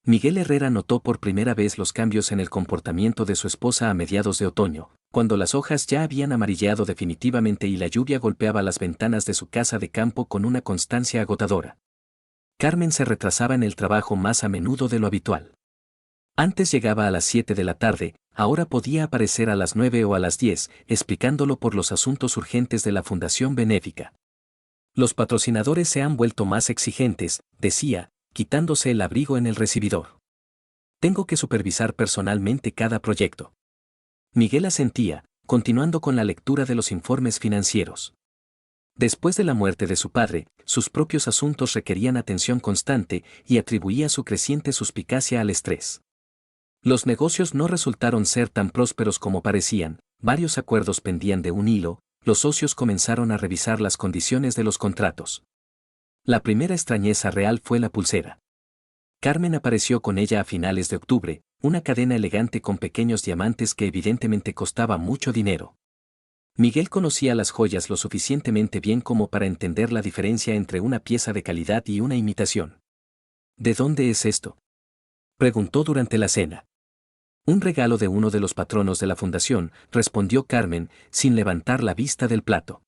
Miguel Herrera notó por primera vez los cambios en el comportamiento de su esposa a mediados de otoño, cuando las hojas ya habían amarilleado definitivamente y la lluvia golpeaba las ventanas de su casa de campo con una constancia agotadora. Carmen se retrasaba en el trabajo más a menudo de lo habitual. Antes llegaba a las 7 de la tarde, ahora podía aparecer a las 9 o a las 10, explicándolo por los asuntos urgentes de la Fundación Benéfica. Los patrocinadores se han vuelto más exigentes, decía, quitándose el abrigo en el recibidor. Tengo que supervisar personalmente cada proyecto. Miguel asentía, continuando con la lectura de los informes financieros. Después de la muerte de su padre, sus propios asuntos requerían atención constante y atribuía su creciente suspicacia al estrés. Los negocios no resultaron ser tan prósperos como parecían, varios acuerdos pendían de un hilo, los socios comenzaron a revisar las condiciones de los contratos. La primera extrañeza real fue la pulsera. Carmen apareció con ella a finales de octubre, una cadena elegante con pequeños diamantes que evidentemente costaba mucho dinero. Miguel conocía las joyas lo suficientemente bien como para entender la diferencia entre una pieza de calidad y una imitación. ¿De dónde es esto?, preguntó durante la cena. Un regalo de uno de los patronos de la fundación, respondió Carmen, sin levantar la vista del plato.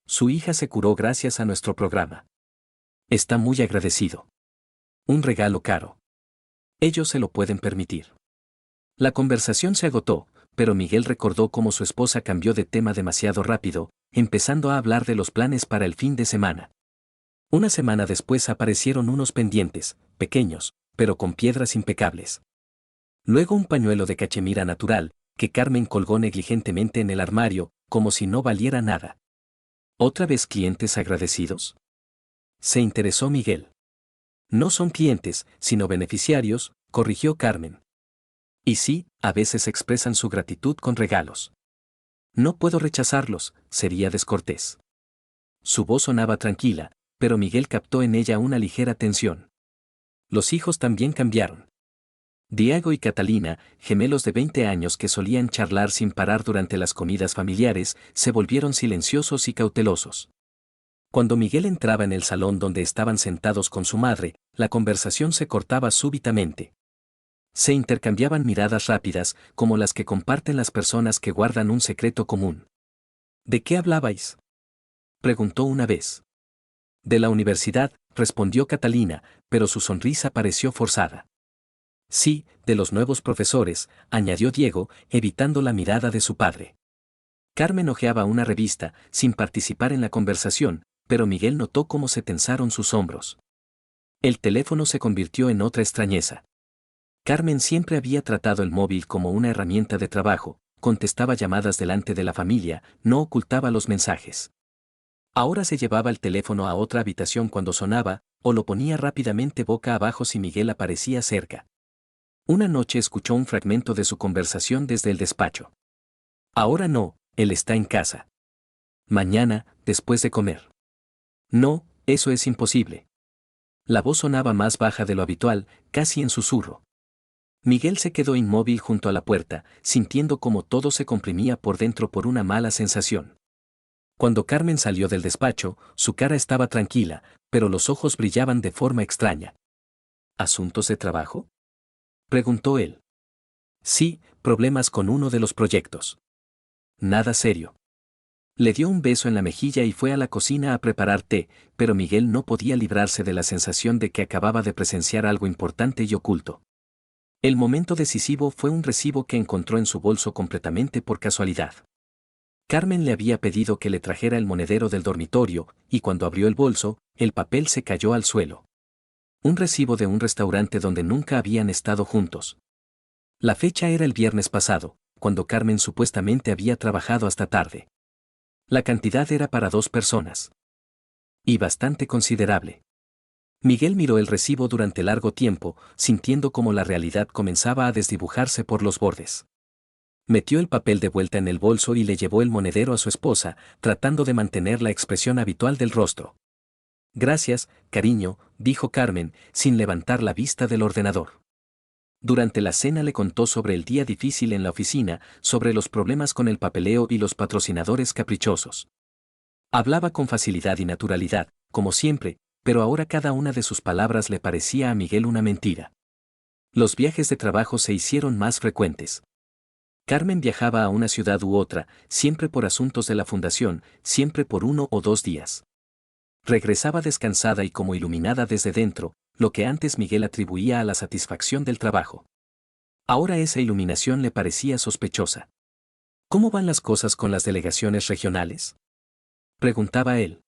Su hija se curó gracias a nuestro programa. Está muy agradecido. Un regalo caro. Ellos se lo pueden permitir. La conversación se agotó, pero Miguel recordó cómo su esposa cambió de tema demasiado rápido, empezando a hablar de los planes para el fin de semana. Una semana después aparecieron unos pendientes, pequeños, pero con piedras impecables. Luego un pañuelo de cachemira natural, que Carmen colgó negligentemente en el armario, como si no valiera nada. ¿Otra vez clientes agradecidos?, se interesó Miguel. No son clientes, sino beneficiarios, corrigió Carmen. Y sí, a veces expresan su gratitud con regalos. No puedo rechazarlos, sería descortés. Su voz sonaba tranquila, pero Miguel captó en ella una ligera tensión. Los hijos también cambiaron. Diego y Catalina, gemelos de 20 años que solían charlar sin parar durante las comidas familiares, se volvieron silenciosos y cautelosos. Cuando Miguel entraba en el salón donde estaban sentados con su madre, la conversación se cortaba súbitamente. Se intercambiaban miradas rápidas, como las que comparten las personas que guardan un secreto común. ¿De qué hablabais?, preguntó una vez. De la universidad, respondió Catalina, pero su sonrisa pareció forzada. Sí, de los nuevos profesores, añadió Diego, evitando la mirada de su padre. Carmen hojeaba una revista, sin participar en la conversación, pero Miguel notó cómo se tensaron sus hombros. El teléfono se convirtió en otra extrañeza. Carmen siempre había tratado el móvil como una herramienta de trabajo, contestaba llamadas delante de la familia, no ocultaba los mensajes. Ahora se llevaba el teléfono a otra habitación cuando sonaba, o lo ponía rápidamente boca abajo si Miguel aparecía cerca. Una noche escuchó un fragmento de su conversación desde el despacho. Ahora no, él está en casa. Mañana, después de comer. No, eso es imposible. La voz sonaba más baja de lo habitual, casi en susurro. Miguel se quedó inmóvil junto a la puerta, sintiendo como todo se comprimía por dentro por una mala sensación. Cuando Carmen salió del despacho, su cara estaba tranquila, pero los ojos brillaban de forma extraña. ¿Asuntos de trabajo?, preguntó él. Sí, problemas con uno de los proyectos. Nada serio. Le dio un beso en la mejilla y fue a la cocina a preparar té, pero Miguel no podía librarse de la sensación de que acababa de presenciar algo importante y oculto. El momento decisivo fue un recibo que encontró en su bolso completamente por casualidad. Carmen le había pedido que le trajera el monedero del dormitorio, y cuando abrió el bolso, el papel se cayó al suelo. Un recibo de un restaurante donde nunca habían estado juntos. La fecha era el viernes pasado, cuando Carmen supuestamente había trabajado hasta tarde. La cantidad era para 2 personas. Y bastante considerable. Miguel miró el recibo durante largo tiempo, sintiendo cómo la realidad comenzaba a desdibujarse por los bordes. Metió el papel de vuelta en el bolso y le llevó el monedero a su esposa, tratando de mantener la expresión habitual del rostro. Gracias, cariño, dijo Carmen, sin levantar la vista del ordenador. Durante la cena le contó sobre el día difícil en la oficina, sobre los problemas con el papeleo y los patrocinadores caprichosos. Hablaba con facilidad y naturalidad, como siempre, pero ahora cada una de sus palabras le parecía a Miguel una mentira. Los viajes de trabajo se hicieron más frecuentes. Carmen viajaba a una ciudad u otra, siempre por asuntos de la fundación, siempre por 1 o 2 días. Regresaba descansada y como iluminada desde dentro, lo que antes Miguel atribuía a la satisfacción del trabajo. Ahora esa iluminación le parecía sospechosa. ¿Cómo van las cosas con las delegaciones regionales?, preguntaba él.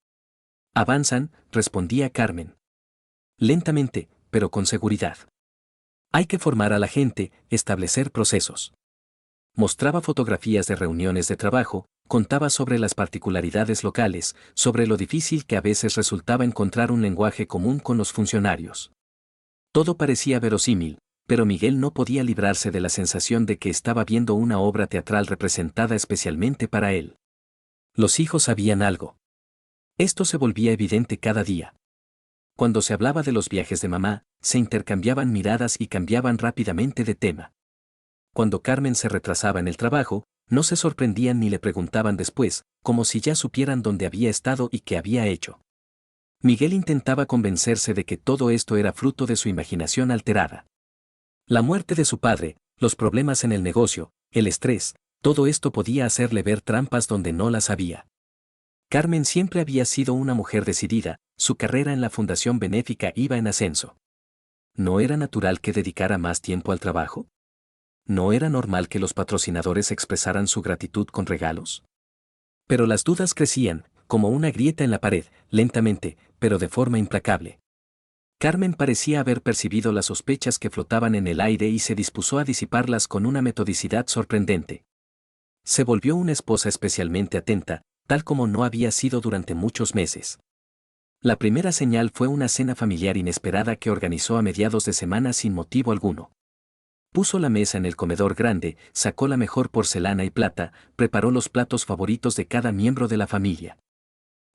Avanzan, respondía Carmen. Lentamente, pero con seguridad. Hay que formar a la gente, establecer procesos. Mostraba fotografías de reuniones de trabajo, contaba sobre las particularidades locales, sobre lo difícil que a veces resultaba encontrar un lenguaje común con los funcionarios. Todo parecía verosímil, pero Miguel no podía librarse de la sensación de que estaba viendo una obra teatral representada especialmente para él. Los hijos sabían algo. Esto se volvía evidente cada día. Cuando se hablaba de los viajes de mamá, se intercambiaban miradas y cambiaban rápidamente de tema. Cuando Carmen se retrasaba en el trabajo, no se sorprendían ni le preguntaban después, como si ya supieran dónde había estado y qué había hecho. Miguel intentaba convencerse de que todo esto era fruto de su imaginación alterada. La muerte de su padre, los problemas en el negocio, el estrés, todo esto podía hacerle ver trampas donde no las había. Carmen siempre había sido una mujer decidida, su carrera en la fundación benéfica iba en ascenso. ¿No era natural que dedicara más tiempo al trabajo? ¿No era normal que los patrocinadores expresaran su gratitud con regalos? Pero las dudas crecían, como una grieta en la pared, lentamente, pero de forma implacable. Carmen parecía haber percibido las sospechas que flotaban en el aire y se dispuso a disiparlas con una metodicidad sorprendente. Se volvió una esposa especialmente atenta, tal como no había sido durante muchos meses. La primera señal fue una cena familiar inesperada que organizó a mediados de semana sin motivo alguno. Puso la mesa en el comedor grande, sacó la mejor porcelana y plata, preparó los platos favoritos de cada miembro de la familia.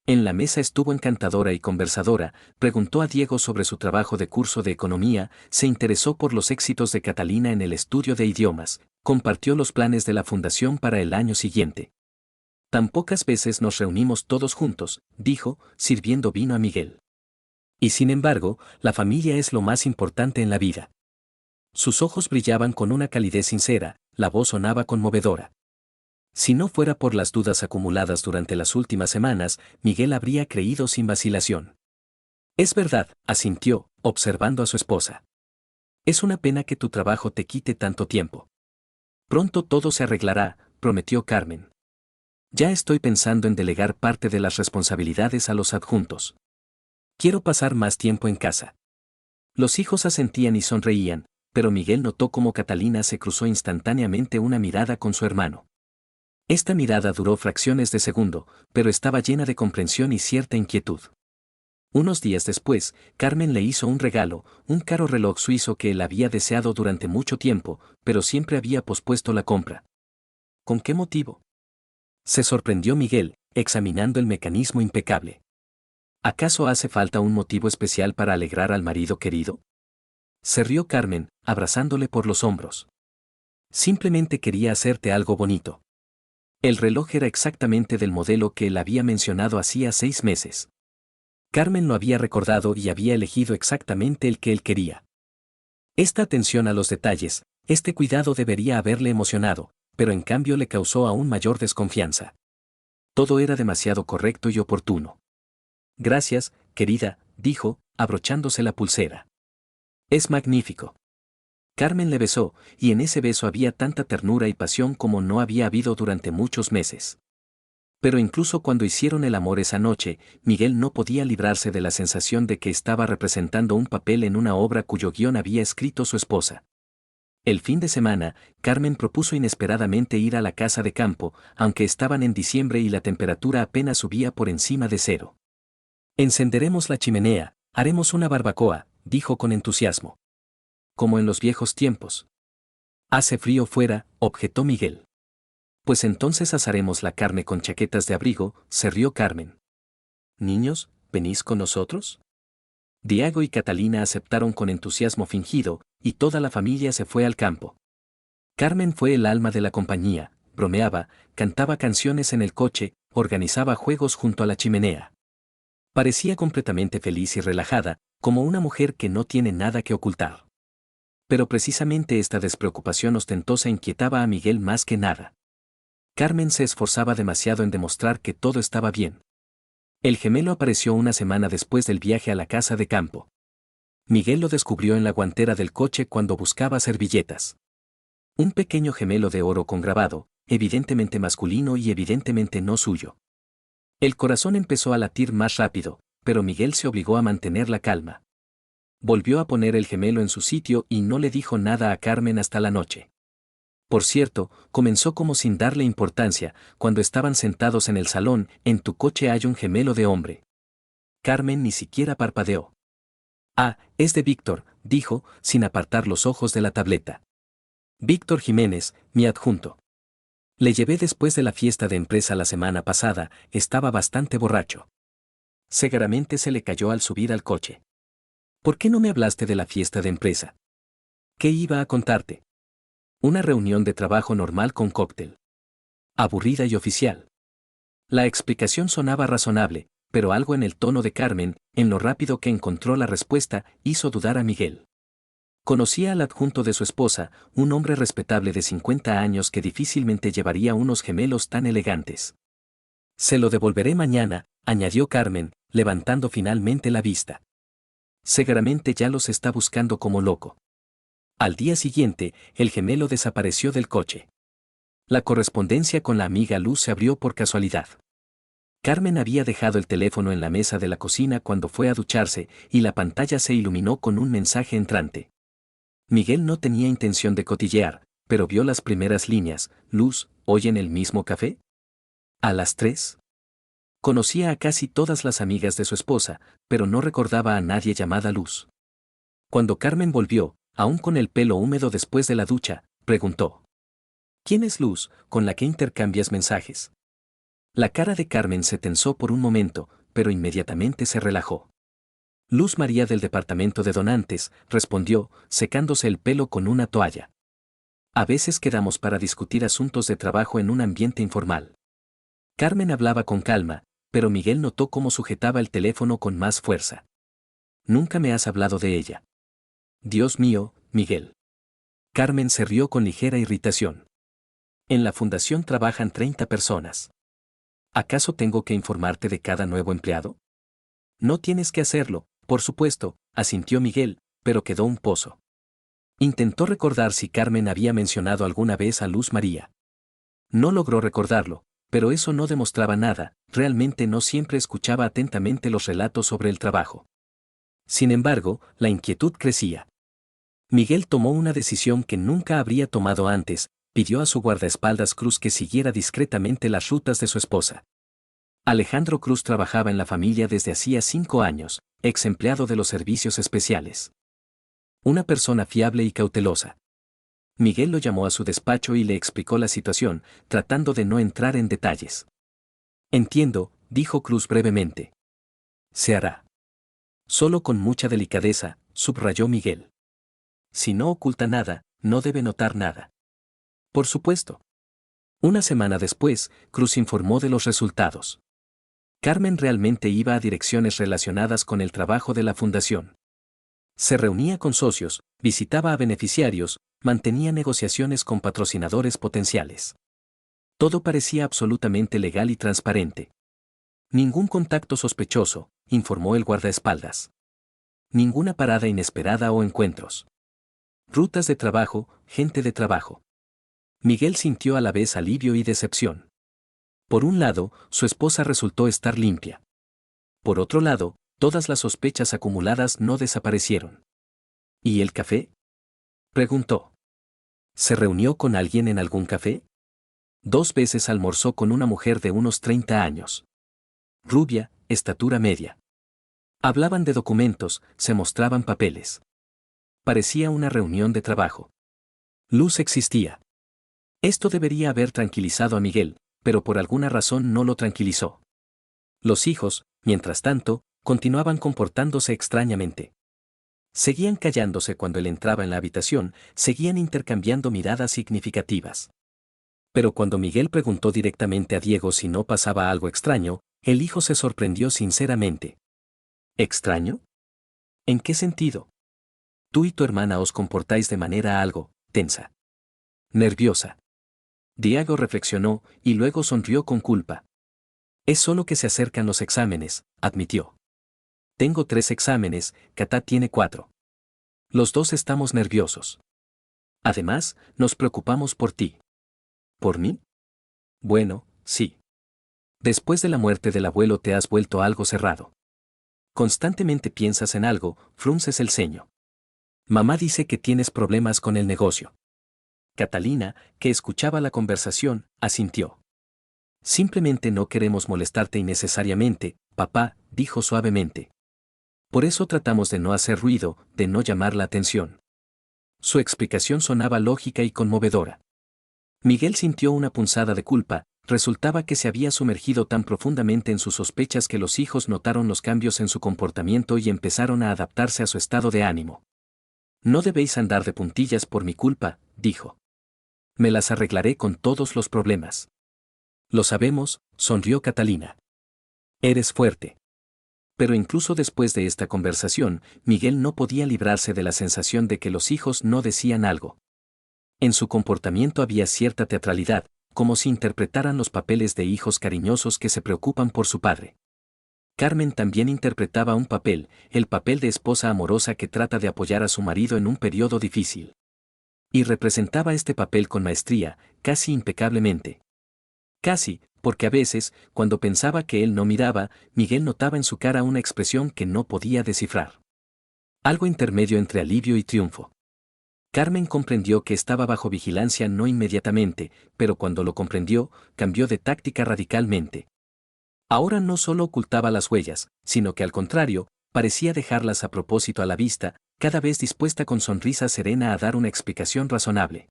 En la mesa estuvo encantadora y conversadora, preguntó a Diego sobre su trabajo de curso de economía, se interesó por los éxitos de Catalina en el estudio de idiomas, compartió los planes de la fundación para el año siguiente. Tan pocas veces nos reunimos todos juntos, dijo, sirviendo vino a Miguel. Y sin embargo, la familia es lo más importante en la vida. Sus ojos brillaban con una calidez sincera, la voz sonaba conmovedora. Si no fuera por las dudas acumuladas durante las últimas semanas, Miguel habría creído sin vacilación. Es verdad, asintió, observando a su esposa. Es una pena que tu trabajo te quite tanto tiempo. Pronto todo se arreglará, prometió Carmen. Ya estoy pensando en delegar parte de las responsabilidades a los adjuntos. Quiero pasar más tiempo en casa. Los hijos asentían y sonreían, pero Miguel notó cómo Catalina se cruzó instantáneamente una mirada con su hermano. Esta mirada duró fracciones de segundo, pero estaba llena de comprensión y cierta inquietud. Unos días después, Carmen le hizo un regalo, un caro reloj suizo que él había deseado durante mucho tiempo, pero siempre había pospuesto la compra. ¿Con qué motivo?, se sorprendió Miguel, examinando el mecanismo impecable. ¿Acaso hace falta un motivo especial para alegrar al marido querido?, se rió Carmen, abrazándole por los hombros. Simplemente quería hacerte algo bonito. El reloj era exactamente del modelo que él había mencionado hacía 6 meses. Carmen lo había recordado y había elegido exactamente el que él quería. Esta atención a los detalles, este cuidado debería haberle emocionado, pero en cambio le causó aún mayor desconfianza. Todo era demasiado correcto y oportuno. Gracias, querida, dijo, abrochándose la pulsera. Es magnífico. Carmen le besó, y en ese beso había tanta ternura y pasión como no había habido durante muchos meses. Pero incluso cuando hicieron el amor esa noche, Miguel no podía librarse de la sensación de que estaba representando un papel en una obra cuyo guión había escrito su esposa. El fin de semana, Carmen propuso inesperadamente ir a la casa de campo, aunque estaban en diciembre y la temperatura apenas subía por encima de 0. Encenderemos la chimenea, haremos una barbacoa, dijo con entusiasmo. Como en los viejos tiempos. Hace frío fuera, objetó Miguel. Pues entonces asaremos la carne con chaquetas de abrigo, se rió Carmen. Niños, ¿venís con nosotros? Diego y Catalina aceptaron con entusiasmo fingido, y toda la familia se fue al campo. Carmen fue el alma de la compañía, bromeaba, cantaba canciones en el coche, organizaba juegos junto a la chimenea. Parecía completamente feliz y relajada, como una mujer que no tiene nada que ocultar. Pero precisamente esta despreocupación ostentosa inquietaba a Miguel más que nada. Carmen se esforzaba demasiado en demostrar que todo estaba bien. El gemelo apareció una semana después del viaje a la casa de campo. Miguel lo descubrió en la guantera del coche cuando buscaba servilletas. Un pequeño gemelo de oro con grabado, evidentemente masculino y evidentemente no suyo. El corazón empezó a latir más rápido, pero Miguel se obligó a mantener la calma. Volvió a poner el gemelo en su sitio y no le dijo nada a Carmen hasta la noche. Por cierto, comenzó como sin darle importancia, cuando estaban sentados en el salón, en tu coche hay un gemelo de hombre. Carmen ni siquiera parpadeó. Ah, es de Víctor, dijo, sin apartar los ojos de la tableta. Víctor Jiménez, mi adjunto. Le llevé después de la fiesta de empresa la semana pasada, estaba bastante borracho. Segaramente se le cayó al subir al coche. ¿Por qué no me hablaste de la fiesta de empresa? ¿Qué iba a contarte? Una reunión de trabajo normal con cóctel. Aburrida y oficial. La explicación sonaba razonable, pero algo en el tono de Carmen, en lo rápido que encontró la respuesta, hizo dudar a Miguel. Conocía al adjunto de su esposa, un hombre respetable de 50 años que difícilmente llevaría unos gemelos tan elegantes. Se lo devolveré mañana, añadió Carmen, levantando finalmente la vista. Seguramente ya los está buscando como loco. Al día siguiente, el gemelo desapareció del coche. La correspondencia con la amiga Luz se abrió por casualidad. Carmen había dejado el teléfono en la mesa de la cocina cuando fue a ducharse, y la pantalla se iluminó con un mensaje entrante. Miguel no tenía intención de cotillear, pero vio las primeras líneas. Luz, ¿hoy en el mismo café? ¿A las 3? Conocía a casi todas las amigas de su esposa, pero no recordaba a nadie llamada Luz. Cuando Carmen volvió, aún con el pelo húmedo después de la ducha, preguntó. ¿Quién es Luz, con la que intercambias mensajes? La cara de Carmen se tensó por un momento, pero inmediatamente se relajó. Luz María del departamento de donantes, respondió, secándose el pelo con una toalla. A veces quedamos para discutir asuntos de trabajo en un ambiente informal. Carmen hablaba con calma, pero Miguel notó cómo sujetaba el teléfono con más fuerza. Nunca me has hablado de ella. Dios mío, Miguel. Carmen se rió con ligera irritación. En la fundación trabajan 30 personas. ¿Acaso tengo que informarte de cada nuevo empleado? No tienes que hacerlo, por supuesto, asintió Miguel, pero quedó un pozo. Intentó recordar si Carmen había mencionado alguna vez a Luz María. No logró recordarlo, pero eso no demostraba nada, realmente no siempre escuchaba atentamente los relatos sobre el trabajo. Sin embargo, la inquietud crecía. Miguel tomó una decisión que nunca habría tomado antes, pidió a su guardaespaldas Cruz que siguiera discretamente las rutas de su esposa. Alejandro Cruz trabajaba en la familia desde hacía 5 años, ex empleado de los servicios especiales. Una persona fiable y cautelosa. Miguel lo llamó a su despacho y le explicó la situación, tratando de no entrar en detalles. Entiendo, dijo Cruz brevemente. Se hará. Solo con mucha delicadeza, subrayó Miguel. Si no oculta nada, no debe notar nada. Por supuesto. Una semana después, Cruz informó de los resultados. Carmen realmente iba a direcciones relacionadas con el trabajo de la fundación. Se reunía con socios, visitaba a beneficiarios, mantenía negociaciones con patrocinadores potenciales. Todo parecía absolutamente legal y transparente. Ningún contacto sospechoso, informó el guardaespaldas. Ninguna parada inesperada o encuentros. Rutas de trabajo, gente de trabajo. Miguel sintió a la vez alivio y decepción. Por un lado, su esposa resultó estar limpia. Por otro lado, todas las sospechas acumuladas no desaparecieron. ¿Y el café? Preguntó. ¿Se reunió con alguien en algún café? 2 veces almorzó con una mujer de unos 30 años. Rubia, estatura media. Hablaban de documentos, se mostraban papeles. Parecía una reunión de trabajo. Luz existía. Esto debería haber tranquilizado a Miguel, pero por alguna razón no lo tranquilizó. Los hijos, mientras tanto, continuaban comportándose extrañamente. Seguían callándose cuando él entraba en la habitación, seguían intercambiando miradas significativas. Pero cuando Miguel preguntó directamente a Diego si no pasaba algo extraño, el hijo se sorprendió sinceramente. ¿Extraño? ¿En qué sentido? Tú y tu hermana os comportáis de manera algo tensa. Nerviosa. Diego reflexionó y luego sonrió con culpa. Es solo que se acercan los exámenes, admitió. Tengo 3 exámenes, Katá tiene 4. Los dos estamos nerviosos. Además, nos preocupamos por ti. ¿Por mí? Bueno, sí. Después de la muerte del abuelo te has vuelto algo cerrado. Constantemente piensas en algo, frunces el ceño. Mamá dice que tienes problemas con el negocio. Catalina, que escuchaba la conversación, asintió. Simplemente no queremos molestarte innecesariamente, papá, dijo suavemente. Por eso tratamos de no hacer ruido, de no llamar la atención. Su explicación sonaba lógica y conmovedora. Miguel sintió una punzada de culpa, resultaba que se había sumergido tan profundamente en sus sospechas que los hijos notaron los cambios en su comportamiento y empezaron a adaptarse a su estado de ánimo. No debéis andar de puntillas por mi culpa, dijo. Me las arreglaré con todos los problemas. Lo sabemos, sonrió Catalina. Eres fuerte. Pero incluso después de esta conversación, Miguel no podía librarse de la sensación de que los hijos no decían algo. En su comportamiento había cierta teatralidad, como si interpretaran los papeles de hijos cariñosos que se preocupan por su padre. Carmen también interpretaba un papel, el papel de esposa amorosa que trata de apoyar a su marido en un periodo difícil. Y representaba este papel con maestría, casi impecablemente. Casi, porque a veces, cuando pensaba que él no miraba, Miguel notaba en su cara una expresión que no podía descifrar. Algo intermedio entre alivio y triunfo. Carmen comprendió que estaba bajo vigilancia no inmediatamente, pero cuando lo comprendió, cambió de táctica radicalmente. Ahora no solo ocultaba las huellas, sino que al contrario, parecía dejarlas a propósito a la vista, cada vez dispuesta con sonrisa serena a dar una explicación razonable.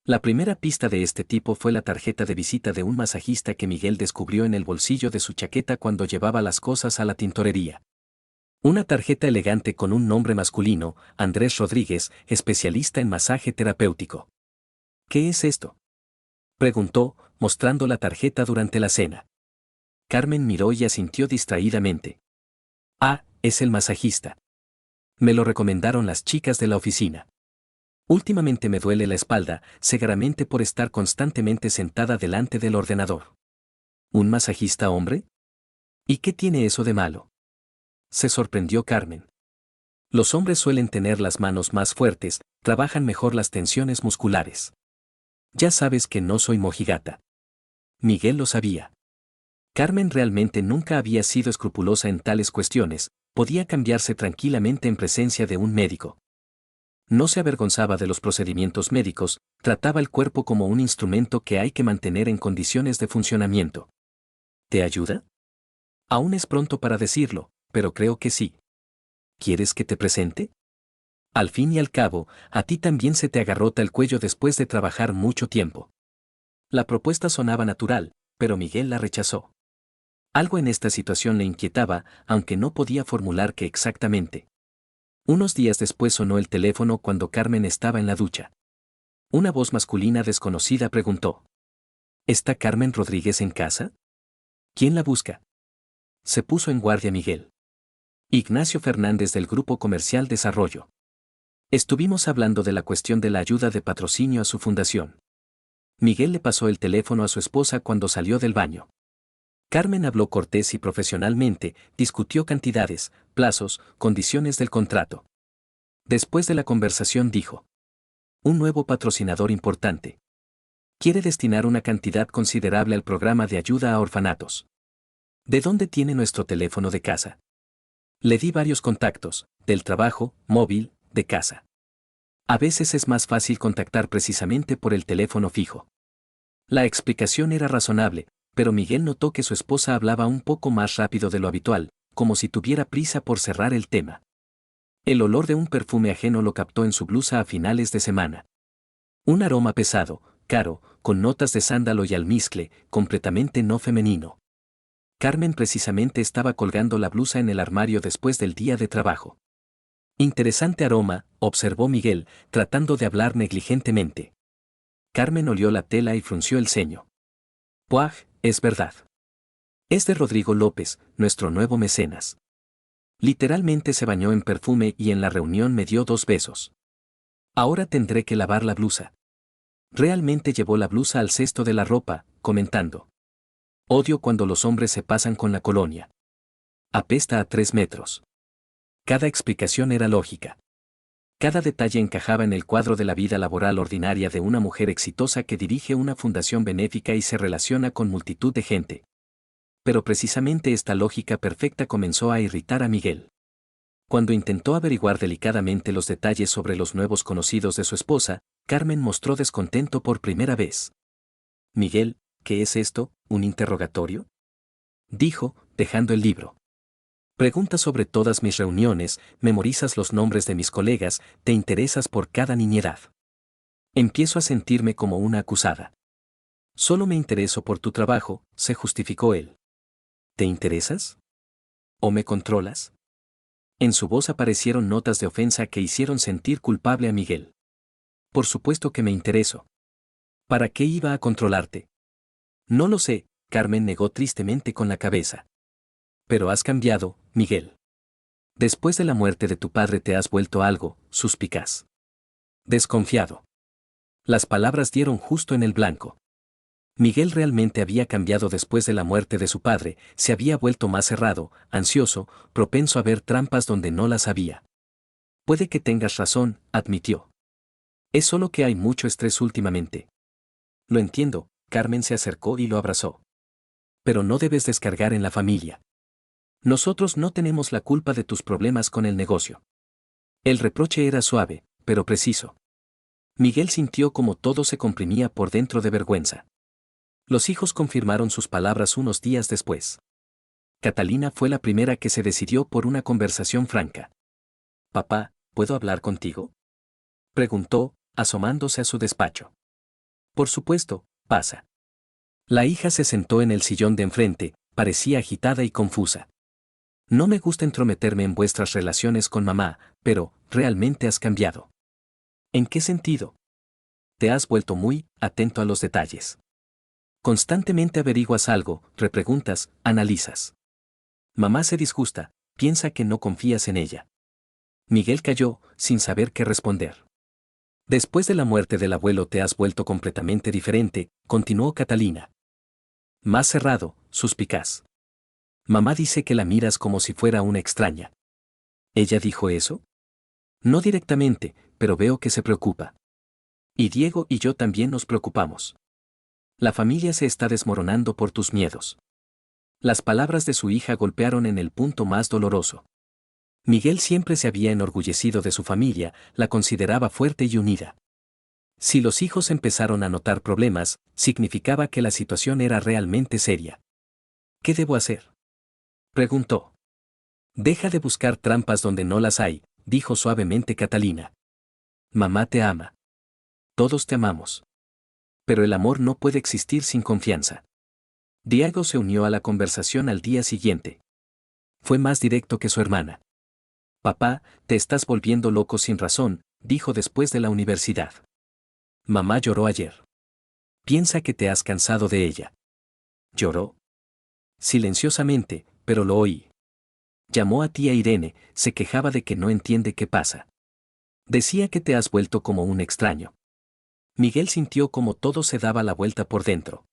La primera pista de este tipo fue la tarjeta de visita de un masajista que Miguel descubrió en el bolsillo de su chaqueta cuando llevaba las cosas a la tintorería. Una tarjeta elegante con un nombre masculino, Andrés Rodríguez, especialista en masaje terapéutico. ¿Qué es esto?, preguntó, mostrando la tarjeta durante la cena. Carmen miró y asintió distraídamente. Ah, es el masajista. Me lo recomendaron las chicas de la oficina. Últimamente me duele la espalda, seguramente por estar constantemente sentada delante del ordenador. ¿Un masajista hombre? ¿Y qué tiene eso de malo?, se sorprendió Carmen. Los hombres suelen tener las manos más fuertes, trabajan mejor las tensiones musculares. Ya sabes que no soy mojigata. Miguel lo sabía. Carmen realmente nunca había sido escrupulosa en tales cuestiones, podía cambiarse tranquilamente en presencia de un médico. No se avergonzaba de los procedimientos médicos, trataba el cuerpo como un instrumento que hay que mantener en condiciones de funcionamiento. ¿Te ayuda? Aún es pronto para decirlo, pero creo que sí. ¿Quieres que te presente? Al fin y al cabo, a ti también se te agarrota el cuello después de trabajar mucho tiempo. La propuesta sonaba natural, pero Miguel la rechazó. Algo en esta situación le inquietaba, aunque no podía formular qué exactamente. Unos días después sonó el teléfono cuando Carmen estaba en la ducha. Una voz masculina desconocida preguntó. ¿Está Carmen Rodríguez en casa? ¿Quién la busca? Se puso en guardia Miguel. Ignacio Fernández del Grupo Comercial Desarrollo. Estuvimos hablando de la cuestión de la ayuda de patrocinio a su fundación. Miguel le pasó el teléfono a su esposa cuando salió del baño. Carmen habló cortés y profesionalmente, discutió cantidades, plazos, condiciones del contrato. Después de la conversación dijo. Un nuevo patrocinador importante. Quiere destinar una cantidad considerable al programa de ayuda a orfanatos. ¿De dónde tiene nuestro teléfono de casa? Le di varios contactos, del trabajo, móvil, de casa. A veces es más fácil contactar precisamente por el teléfono fijo. La explicación era razonable, pero Miguel notó que su esposa hablaba un poco más rápido de lo habitual, como si tuviera prisa por cerrar el tema. El olor de un perfume ajeno lo captó en su blusa a finales de semana. Un aroma pesado, caro, con notas de sándalo y almizcle, completamente no femenino. Carmen precisamente estaba colgando la blusa en el armario después del día de trabajo. Interesante aroma, observó Miguel, tratando de hablar negligentemente. Carmen olió la tela y frunció el ceño. Puaj, es verdad. Es de Rodrigo López, nuestro nuevo mecenas. Literalmente se bañó en perfume y en la reunión me dio 2 besos. Ahora tendré que lavar la blusa. Realmente llevó la blusa al cesto de la ropa, comentando. Odio cuando los hombres se pasan con la colonia. Apesta a 3 metros. Cada explicación era lógica. Cada detalle encajaba en el cuadro de la vida laboral ordinaria de una mujer exitosa que dirige una fundación benéfica y se relaciona con multitud de gente. Pero precisamente esta lógica perfecta comenzó a irritar a Miguel. Cuando intentó averiguar delicadamente los detalles sobre los nuevos conocidos de su esposa, Carmen mostró descontento por primera vez. Miguel, ¿qué es esto? ¿Un interrogatorio? Dijo, dejando el libro. Preguntas sobre todas mis reuniones, memorizas los nombres de mis colegas, te interesas por cada niñedad. Empiezo a sentirme como una acusada. Solo me intereso por tu trabajo, se justificó él. ¿Te interesas? ¿O me controlas? En su voz aparecieron notas de ofensa que hicieron sentir culpable a Miguel. Por supuesto que me intereso. ¿Para qué iba a controlarte? No lo sé, Carmen negó tristemente con la cabeza. Pero has cambiado, Miguel. Después de la muerte de tu padre te has vuelto algo, suspicaz. Desconfiado. Las palabras dieron justo en el blanco. Miguel realmente había cambiado después de la muerte de su padre, se había vuelto más cerrado, ansioso, propenso a ver trampas donde no las había. Puede que tengas razón, admitió. Es solo que hay mucho estrés últimamente. Lo entiendo, Carmen se acercó y lo abrazó. Pero no debes descargar en la familia. Nosotros no tenemos la culpa de tus problemas con el negocio. El reproche era suave, pero preciso. Miguel sintió como todo se comprimía por dentro de vergüenza. Los hijos confirmaron sus palabras unos días después. Catalina fue la primera que se decidió por una conversación franca. «Papá, ¿puedo hablar contigo?», preguntó, asomándose a su despacho. «Por supuesto, pasa». La hija se sentó en el sillón de enfrente, parecía agitada y confusa. «No me gusta entrometerme en vuestras relaciones con mamá, pero, realmente has cambiado». «¿En qué sentido?». «Te has vuelto muy atento a los detalles. Constantemente averiguas algo, repreguntas, analizas. Mamá se disgusta, piensa que no confías en ella». Miguel calló, sin saber qué responder. «Después de la muerte del abuelo te has vuelto completamente diferente», continuó Catalina. «Más cerrado, suspicaz. Mamá dice que la miras como si fuera una extraña». «¿Ella dijo eso?». «No directamente, pero veo que se preocupa. Y Diego y yo también nos preocupamos. La familia se está desmoronando por tus miedos». Las palabras de su hija golpearon en el punto más doloroso. Miguel siempre se había enorgullecido de su familia, la consideraba fuerte y unida. Si los hijos empezaron a notar problemas, significaba que la situación era realmente seria. «¿Qué debo hacer?», preguntó. «Deja de buscar trampas donde no las hay», dijo suavemente Catalina. «Mamá te ama. Todos te amamos. Pero el amor no puede existir sin confianza». Diego se unió a la conversación al día siguiente. Fue más directo que su hermana. «Papá, te estás volviendo loco sin razón», dijo después de la universidad. «Mamá lloró ayer. Piensa que te has cansado de ella». «¿Lloró?». Silenciosamente, pero lo oí. Llamó a tía Irene, se quejaba de que no entiende qué pasa. Decía que te has vuelto como un extraño. Miguel sintió como todo se daba la vuelta por dentro.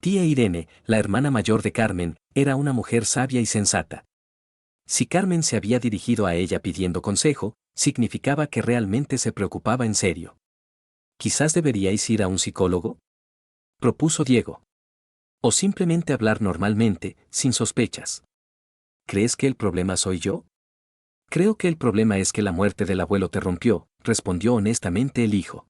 Tía Irene, la hermana mayor de Carmen, era una mujer sabia y sensata. Si Carmen se había dirigido a ella pidiendo consejo, significaba que realmente se preocupaba en serio. «Quizás deberíais ir a un psicólogo», propuso Diego. «O simplemente hablar normalmente, sin sospechas». «¿Crees que el problema soy yo?». «Creo que el problema es que la muerte del abuelo te rompió», respondió honestamente el hijo.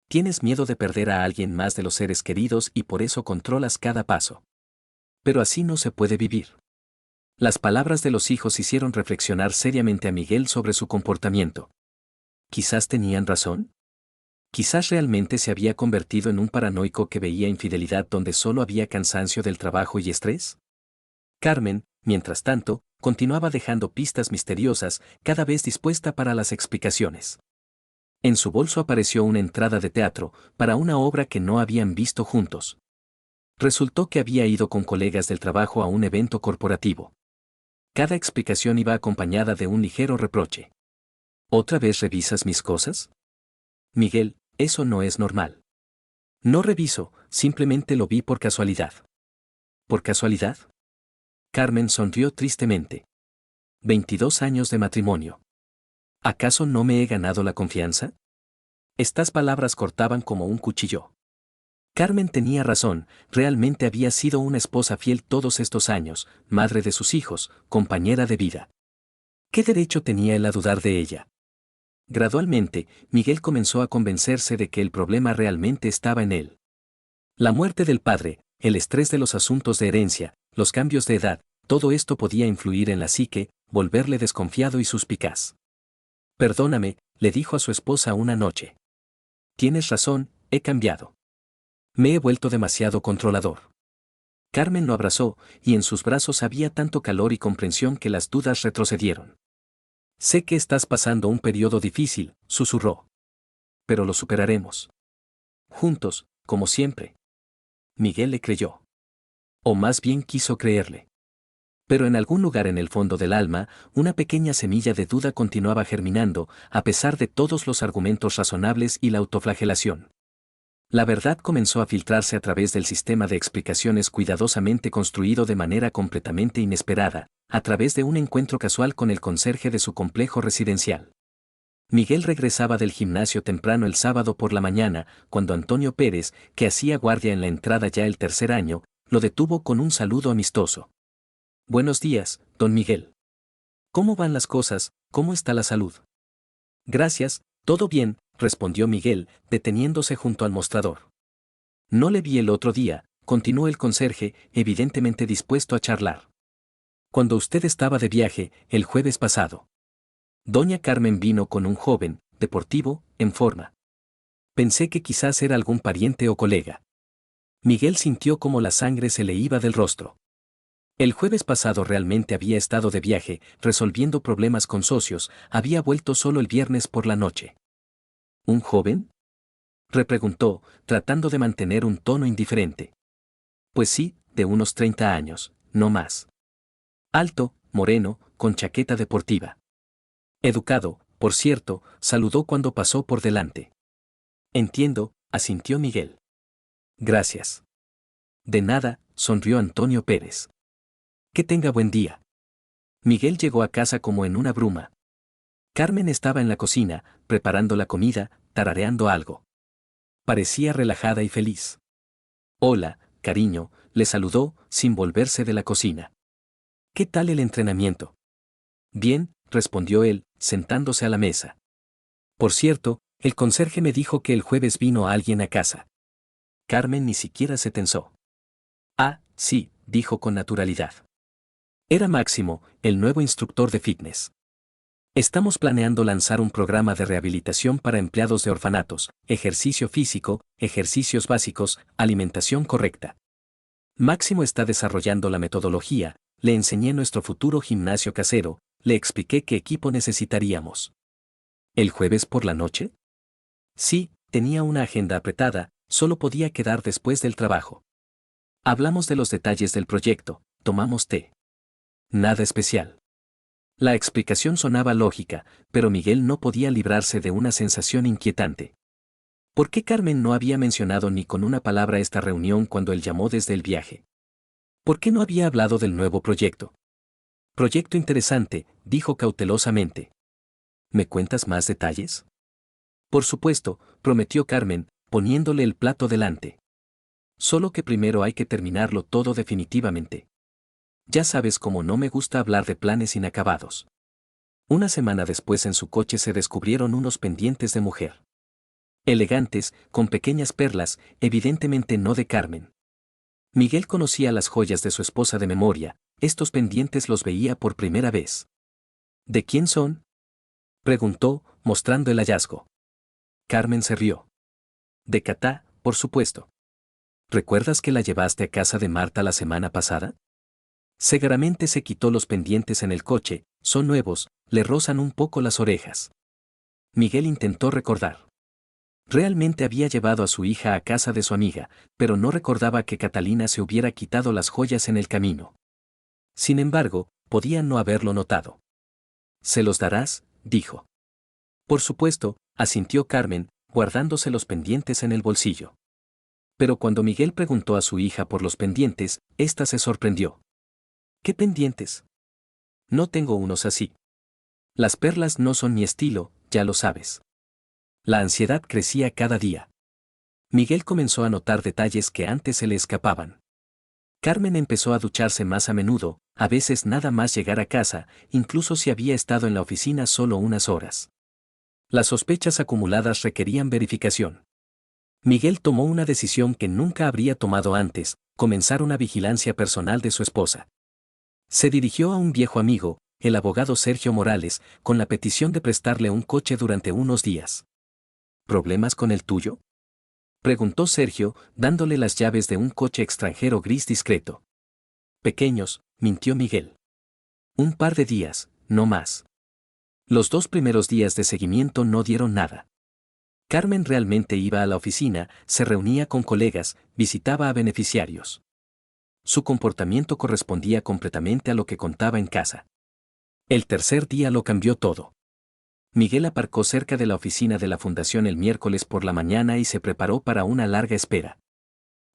«Tienes miedo de perder a alguien más de los seres queridos y por eso controlas cada paso. Pero así no se puede vivir». Las palabras de los hijos hicieron reflexionar seriamente a Miguel sobre su comportamiento. ¿Quizás tenían razón? ¿Quizás realmente se había convertido en un paranoico que veía infidelidad donde solo había cansancio del trabajo y estrés? Carmen, mientras tanto, continuaba dejando pistas misteriosas, cada vez dispuesta para las explicaciones. En su bolso apareció una entrada de teatro, para una obra que no habían visto juntos. Resultó que había ido con colegas del trabajo a un evento corporativo. Cada explicación iba acompañada de un ligero reproche. ¿Otra vez revisas mis cosas? Miguel, eso no es normal. No reviso, simplemente lo vi por casualidad. ¿Por casualidad? Carmen sonrió tristemente. 22 años de matrimonio. ¿Acaso no me he ganado la confianza? Estas palabras cortaban como un cuchillo. Carmen tenía razón, realmente había sido una esposa fiel todos estos años, madre de sus hijos, compañera de vida. ¿Qué derecho tenía él a dudar de ella? Gradualmente, Miguel comenzó a convencerse de que el problema realmente estaba en él. La muerte del padre, el estrés de los asuntos de herencia, los cambios de edad, todo esto podía influir en la psique, volverle desconfiado y suspicaz. Perdóname, le dijo a su esposa una noche. Tienes razón, he cambiado. Me he vuelto demasiado controlador. Carmen lo abrazó, y en sus brazos había tanto calor y comprensión que las dudas retrocedieron. Sé que estás pasando un periodo difícil, susurró. Pero lo superaremos. Juntos, como siempre. Miguel le creyó. O más bien quiso creerle. Pero en algún lugar en el fondo del alma, una pequeña semilla de duda continuaba germinando, a pesar de todos los argumentos razonables y la autoflagelación. La verdad comenzó a filtrarse a través del sistema de explicaciones cuidadosamente construido de manera completamente inesperada, a través de un encuentro casual con el conserje de su complejo residencial. Miguel regresaba del gimnasio temprano el sábado por la mañana, cuando Antonio Pérez, que hacía guardia en la entrada ya el tercer año, lo detuvo con un saludo amistoso. Buenos días, don Miguel. ¿Cómo van las cosas? ¿Cómo está la salud? Gracias, todo bien, respondió Miguel, deteniéndose junto al mostrador. No le vi el otro día, continuó el conserje, evidentemente dispuesto a charlar. Cuando usted estaba de viaje, el jueves pasado. Doña Carmen vino con un joven, deportivo, en forma. Pensé que quizás era algún pariente o colega. Miguel sintió como la sangre se le iba del rostro. El jueves pasado realmente había estado de viaje, resolviendo problemas con socios, había vuelto solo el viernes por la noche. ¿Un joven? Repreguntó, tratando de mantener un tono indiferente. Pues sí, de unos 30 años, no más. Alto, moreno, con chaqueta deportiva. Educado, por cierto, saludó cuando pasó por delante. Entiendo, asintió Miguel. Gracias. De nada, sonrió Antonio Pérez. Que tenga buen día. Miguel llegó a casa como en una bruma. Carmen estaba en la cocina, preparando la comida, tarareando algo. Parecía relajada y feliz. Hola, cariño, le saludó, sin volverse de la cocina. ¿Qué tal el entrenamiento? Bien, respondió él, sentándose a la mesa. Por cierto, el conserje me dijo que el jueves vino alguien a casa. Carmen ni siquiera se tensó. Ah, sí, dijo con naturalidad. Era Máximo, el nuevo instructor de fitness. Estamos planeando lanzar un programa de rehabilitación para empleados de orfanatos, ejercicio físico, ejercicios básicos, alimentación correcta. Máximo está desarrollando la metodología, le enseñé nuestro futuro gimnasio casero, le expliqué qué equipo necesitaríamos. ¿El jueves por la noche? Sí, tenía una agenda apretada, solo podía quedar después del trabajo. Hablamos de los detalles del proyecto, tomamos té. Nada especial. La explicación sonaba lógica, pero Miguel no podía librarse de una sensación inquietante. ¿Por qué Carmen no había mencionado ni con una palabra esta reunión cuando él llamó desde el viaje? ¿Por qué no había hablado del nuevo proyecto? Proyecto interesante, dijo cautelosamente. ¿Me cuentas más detalles? Por supuesto, prometió Carmen, poniéndole el plato delante. Solo que primero hay que terminarlo todo definitivamente. Ya sabes cómo no me gusta hablar de planes inacabados. Una semana después en su coche se descubrieron unos pendientes de mujer. Elegantes, con pequeñas perlas, evidentemente no de Carmen. Miguel conocía las joyas de su esposa de memoria, estos pendientes los veía por primera vez. ¿De quién son? Preguntó, mostrando el hallazgo. Carmen se rió. De Catá, por supuesto. ¿Recuerdas que la llevaste a casa de Marta la semana pasada? Seguramente se quitó los pendientes en el coche, son nuevos, le rozan un poco las orejas. Miguel intentó recordar. Realmente había llevado a su hija a casa de su amiga, pero no recordaba que Catalina se hubiera quitado las joyas en el camino. Sin embargo, podía no haberlo notado. «¿Se los darás?», dijo. «Por supuesto», asintió Carmen, guardándose los pendientes en el bolsillo. Pero cuando Miguel preguntó a su hija por los pendientes, ésta se sorprendió. «¿Qué pendientes? No tengo unos así. Las perlas no son mi estilo, ya lo sabes». La ansiedad crecía cada día. Miguel comenzó a notar detalles que antes se le escapaban. Carmen empezó a ducharse más a menudo, a veces nada más llegar a casa, incluso si había estado en la oficina solo unas horas. Las sospechas acumuladas requerían verificación. Miguel tomó una decisión que nunca habría tomado antes: comenzar una vigilancia personal de su esposa. Se dirigió a un viejo amigo, el abogado Sergio Morales, con la petición de prestarle un coche durante unos días. ¿Problemas con el tuyo?, preguntó Sergio, dándole las llaves de un coche extranjero gris discreto. «Pequeños», mintió Miguel. «Un par de días, no más». Los 2 primeros días de seguimiento no dieron nada. Carmen realmente iba a la oficina, se reunía con colegas, visitaba a beneficiarios. Su comportamiento correspondía completamente a lo que contaba en casa. El tercer día lo cambió todo. Miguel aparcó cerca de la oficina de la fundación el miércoles por la mañana y se preparó para una larga espera.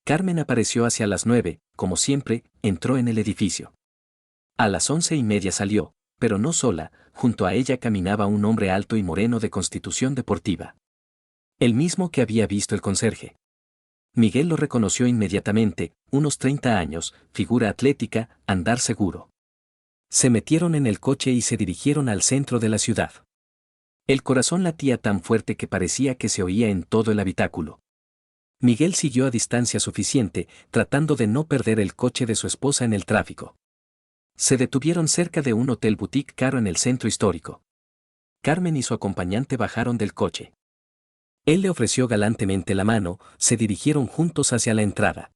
Carmen apareció hacia las 9, como siempre, entró en el edificio. A las 11:30 salió, pero no sola, junto a ella caminaba un hombre alto y moreno de constitución deportiva. El mismo que había visto el conserje. Miguel lo reconoció inmediatamente: unos 30 años, figura atlética, andar seguro. Se metieron en el coche y se dirigieron al centro de la ciudad. El corazón latía tan fuerte que parecía que se oía en todo el habitáculo. Miguel siguió a distancia suficiente, tratando de no perder el coche de su esposa en el tráfico. Se detuvieron cerca de un hotel boutique caro en el centro histórico. Carmen y su acompañante bajaron del coche. Él le ofreció galantemente la mano, se dirigieron juntos hacia la entrada.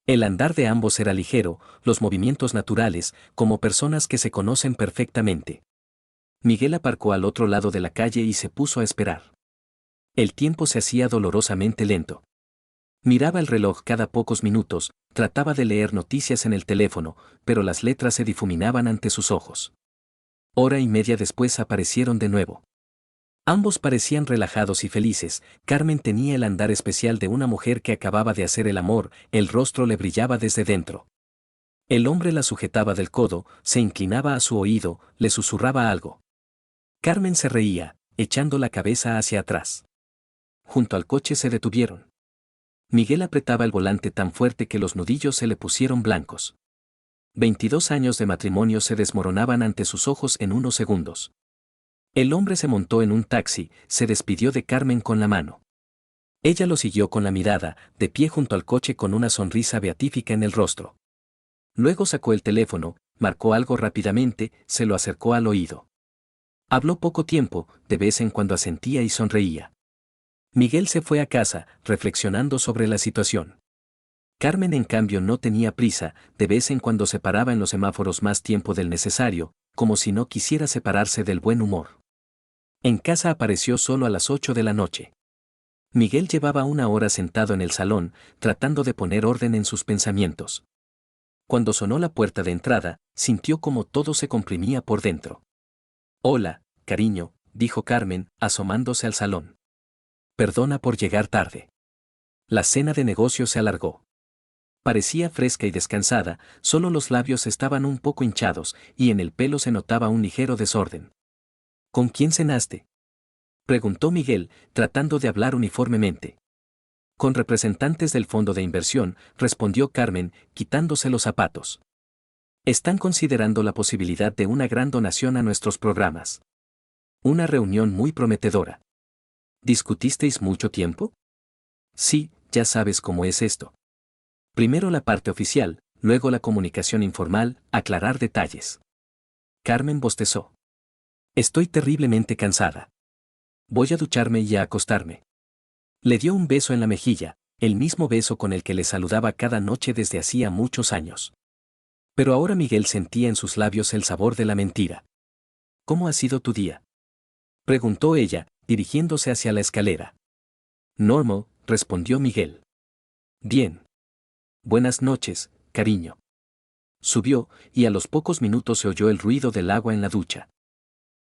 El andar de ambos era ligero, los movimientos naturales, como personas que se conocen perfectamente. Miguel aparcó al otro lado de la calle y se puso a esperar. El tiempo se hacía dolorosamente lento. Miraba el reloj cada pocos minutos, trataba de leer noticias en el teléfono, pero las letras se difuminaban ante sus ojos. Hora y media después aparecieron de nuevo. Ambos parecían relajados y felices. Carmen tenía el andar especial de una mujer que acababa de hacer el amor, el rostro le brillaba desde dentro. El hombre la sujetaba del codo, se inclinaba a su oído, le susurraba algo. Carmen se reía, echando la cabeza hacia atrás. Junto al coche se detuvieron. Miguel apretaba el volante tan fuerte que los nudillos se le pusieron blancos. 22 años de matrimonio se desmoronaban ante sus ojos en unos segundos. El hombre se montó en un taxi, se despidió de Carmen con la mano. Ella lo siguió con la mirada, de pie junto al coche con una sonrisa beatífica en el rostro. Luego sacó el teléfono, marcó algo rápidamente, se lo acercó al oído. Habló poco tiempo, de vez en cuando asentía y sonreía. Miguel se fue a casa, reflexionando sobre la situación. Carmen, en cambio, no tenía prisa, de vez en cuando se paraba en los semáforos más tiempo del necesario, como si no quisiera separarse del buen humor. En casa apareció solo a las 8 de la noche. Miguel llevaba una hora sentado en el salón, tratando de poner orden en sus pensamientos. Cuando sonó la puerta de entrada, sintió como todo se comprimía por dentro. «Hola, cariño», dijo Carmen, asomándose al salón. «Perdona por llegar tarde». La cena de negocios se alargó. Parecía fresca y descansada, solo los labios estaban un poco hinchados, y en el pelo se notaba un ligero desorden. «¿Con quién cenaste?», preguntó Miguel, tratando de hablar uniformemente. «Con representantes del fondo de inversión», respondió Carmen, quitándose los zapatos. «Están considerando la posibilidad de una gran donación a nuestros programas. Una reunión muy prometedora». «¿Discutisteis mucho tiempo?». «Sí, ya sabes cómo es esto. Primero la parte oficial, luego la comunicación informal, aclarar detalles». Carmen bostezó. «Estoy terriblemente cansada. Voy a ducharme y a acostarme». Le dio un beso en la mejilla, el mismo beso con el que le saludaba cada noche desde hacía muchos años. Pero ahora Miguel sentía en sus labios el sabor de la mentira. «¿Cómo ha sido tu día?», preguntó ella, dirigiéndose hacia la escalera. «Normal», respondió Miguel. «Bien. Buenas noches, cariño». Subió, y a los pocos minutos se oyó el ruido del agua en la ducha.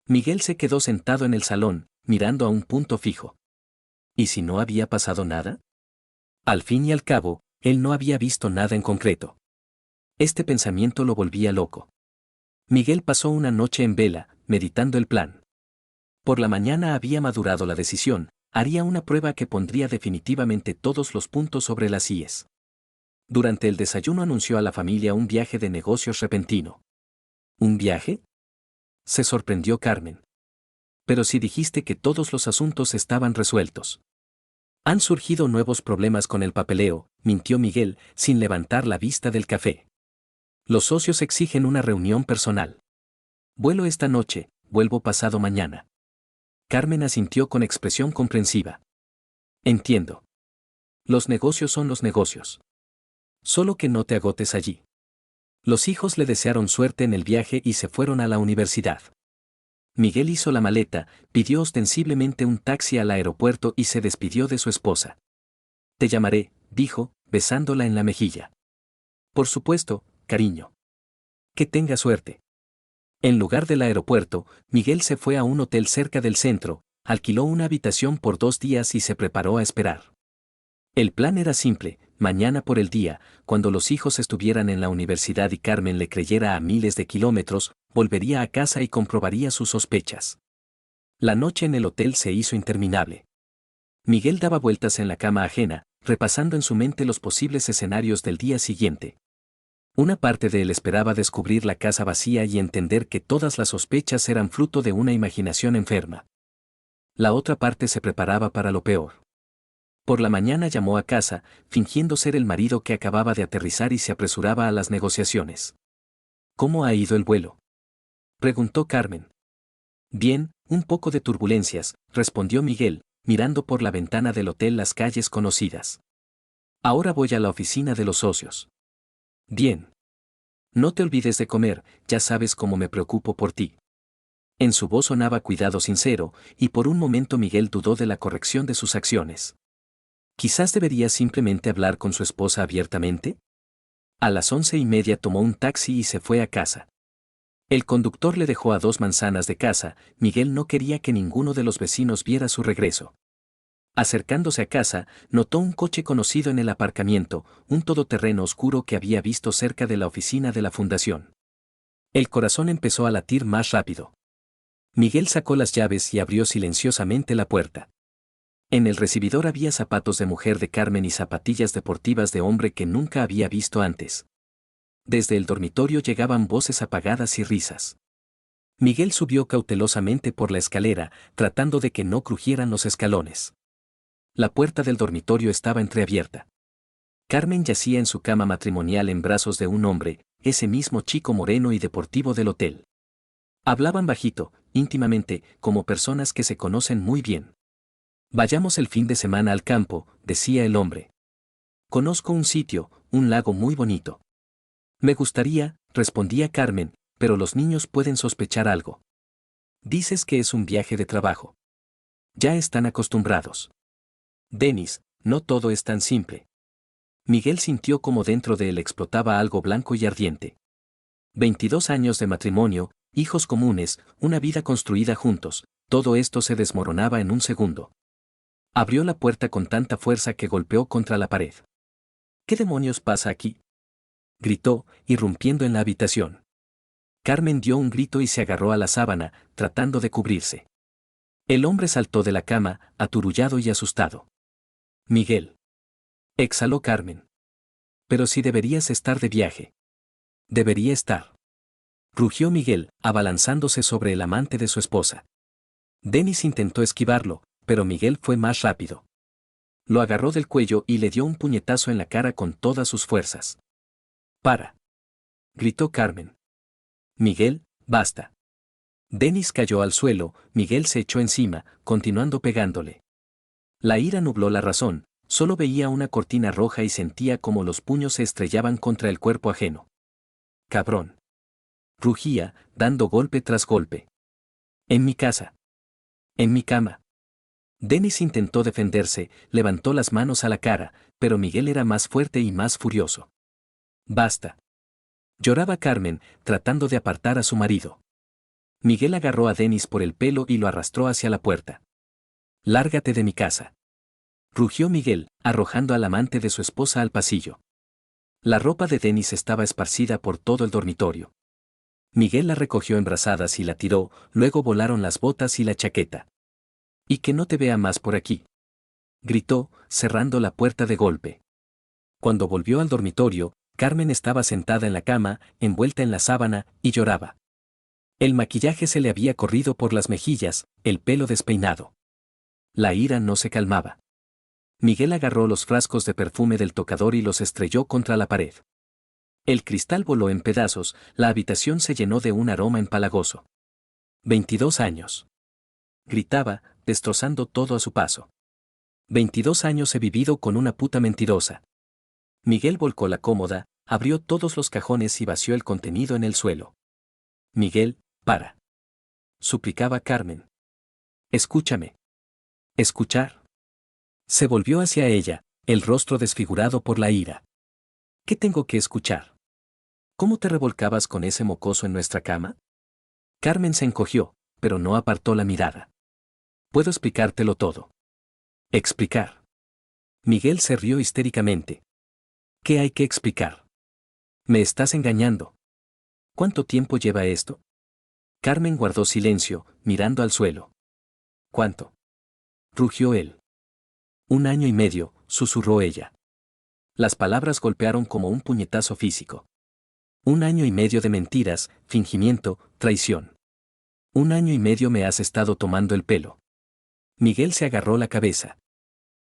Miguel se quedó sentado en el salón, mirando a un punto fijo. ¿Y si no había pasado nada? Al fin y al cabo, él no había visto nada en concreto. Este pensamiento lo volvía loco. Miguel pasó una noche en vela, meditando el plan. Por la mañana había madurado la decisión, haría una prueba que pondría definitivamente todos los puntos sobre las íes. Durante el desayuno anunció a la familia un viaje de negocios repentino. ¿Un viaje? Se sorprendió Carmen. Pero si dijiste que todos los asuntos estaban resueltos. Han surgido nuevos problemas con el papeleo, mintió Miguel, sin levantar la vista del café. Los socios exigen una reunión personal. Vuelo esta noche, vuelvo pasado mañana. Carmen asintió con expresión comprensiva. Entiendo. Los negocios son los negocios. Solo que no te agotes allí. Los hijos le desearon suerte en el viaje y se fueron a la universidad. Miguel hizo la maleta, pidió ostensiblemente un taxi al aeropuerto y se despidió de su esposa. Te llamaré, dijo, besándola en la mejilla. Por supuesto, cariño. Que tenga suerte. En lugar del aeropuerto, Miguel se fue a un hotel cerca del centro, alquiló una habitación por 2 días y se preparó a esperar. El plan era simple: mañana por el día, cuando los hijos estuvieran en la universidad y Carmen le creyera a miles de kilómetros, volvería a casa y comprobaría sus sospechas. La noche en el hotel se hizo interminable. Miguel daba vueltas en la cama ajena, repasando en su mente los posibles escenarios del día siguiente. Una parte de él esperaba descubrir la casa vacía y entender que todas las sospechas eran fruto de una imaginación enferma. La otra parte se preparaba para lo peor. Por la mañana llamó a casa, fingiendo ser el marido que acababa de aterrizar y se apresuraba a las negociaciones. ¿Cómo ha ido el vuelo?, preguntó Carmen. Bien, un poco de turbulencias, respondió Miguel, mirando por la ventana del hotel las calles conocidas. Ahora voy a la oficina de los socios. Bien. No te olvides de comer, ya sabes cómo me preocupo por ti. En su voz sonaba cuidado sincero, y por un momento Miguel dudó de la corrección de sus acciones. Quizás debería simplemente hablar con su esposa abiertamente. A las 11:30 tomó un taxi y se fue a casa. El conductor le dejó a 2 manzanas de casa. Miguel no quería que ninguno de los vecinos viera su regreso. Acercándose a casa, notó un coche conocido en el aparcamiento, un todoterreno oscuro que había visto cerca de la oficina de la fundación. El corazón empezó a latir más rápido. Miguel sacó las llaves y abrió silenciosamente la puerta. En el recibidor había zapatos de mujer de Carmen y zapatillas deportivas de hombre que nunca había visto antes. Desde el dormitorio llegaban voces apagadas y risas. Miguel subió cautelosamente por la escalera, tratando de que no crujieran los escalones. La puerta del dormitorio estaba entreabierta. Carmen yacía en su cama matrimonial en brazos de un hombre, ese mismo chico moreno y deportivo del hotel. Hablaban bajito, íntimamente, como personas que se conocen muy bien. Vayamos el fin de semana al campo, decía el hombre. Conozco un sitio, un lago muy bonito. Me gustaría, respondía Carmen, pero los niños pueden sospechar algo. Dices que es un viaje de trabajo. Ya están acostumbrados. Denis, no todo es tan simple. Miguel sintió como dentro de él explotaba algo blanco y ardiente. 22 años de matrimonio, hijos comunes, una vida construida juntos, todo esto se desmoronaba en un segundo. Abrió la puerta con tanta fuerza que golpeó contra la pared. ¿Qué demonios pasa aquí?, gritó, irrumpiendo en la habitación. Carmen dio un grito y se agarró a la sábana, tratando de cubrirse. El hombre saltó de la cama, aturullado y asustado. Miguel. Exhaló Carmen. Pero si deberías estar de viaje. Debería estar. Rugió Miguel, abalanzándose sobre el amante de su esposa. Denis intentó esquivarlo, pero Miguel fue más rápido. Lo agarró del cuello y le dio un puñetazo en la cara con todas sus fuerzas. ¡Para!, gritó Carmen. Miguel, basta. Denis cayó al suelo, Miguel se echó encima, continuando pegándole. La ira nubló la razón, solo veía una cortina roja y sentía como los puños se estrellaban contra el cuerpo ajeno. Cabrón. Rugía, dando golpe tras golpe. En mi casa. En mi cama. Denis intentó defenderse, levantó las manos a la cara, pero Miguel era más fuerte y más furioso. Basta. Lloraba Carmen, tratando de apartar a su marido. Miguel agarró a Denis por el pelo y lo arrastró hacia la puerta. «Lárgate de mi casa», rugió Miguel, arrojando al amante de su esposa al pasillo. La ropa de Denis estaba esparcida por todo el dormitorio. Miguel la recogió en brazadas y la tiró, luego volaron las botas y la chaqueta. «Y que no te vea más por aquí», gritó, cerrando la puerta de golpe. Cuando volvió al dormitorio, Carmen estaba sentada en la cama, envuelta en la sábana, y lloraba. El maquillaje se le había corrido por las mejillas, el pelo despeinado. La ira no se calmaba. Miguel agarró los frascos de perfume del tocador y los estrelló contra la pared. El cristal voló en pedazos, la habitación se llenó de un aroma empalagoso. 22 años. Gritaba, destrozando todo a su paso. 22 años he vivido con una puta mentirosa. Miguel volcó la cómoda, abrió todos los cajones y vació el contenido en el suelo. Miguel, para. Suplicaba Carmen. Escúchame. Escuchar. Se volvió hacia ella, el rostro desfigurado por la ira. ¿Qué tengo que escuchar? ¿Cómo te revolcabas con ese mocoso en nuestra cama? Carmen se encogió, pero no apartó la mirada. Puedo explicártelo todo. Explicar. Miguel se rió histéricamente. ¿Qué hay que explicar? Me estás engañando. ¿Cuánto tiempo lleva esto? Carmen guardó silencio, mirando al suelo. ¿Cuánto? Rugió él. 1 año y medio, susurró ella. Las palabras golpearon como un puñetazo físico. 1 año y medio de mentiras, fingimiento, traición. 1 año y medio me has estado tomando el pelo. Miguel se agarró la cabeza.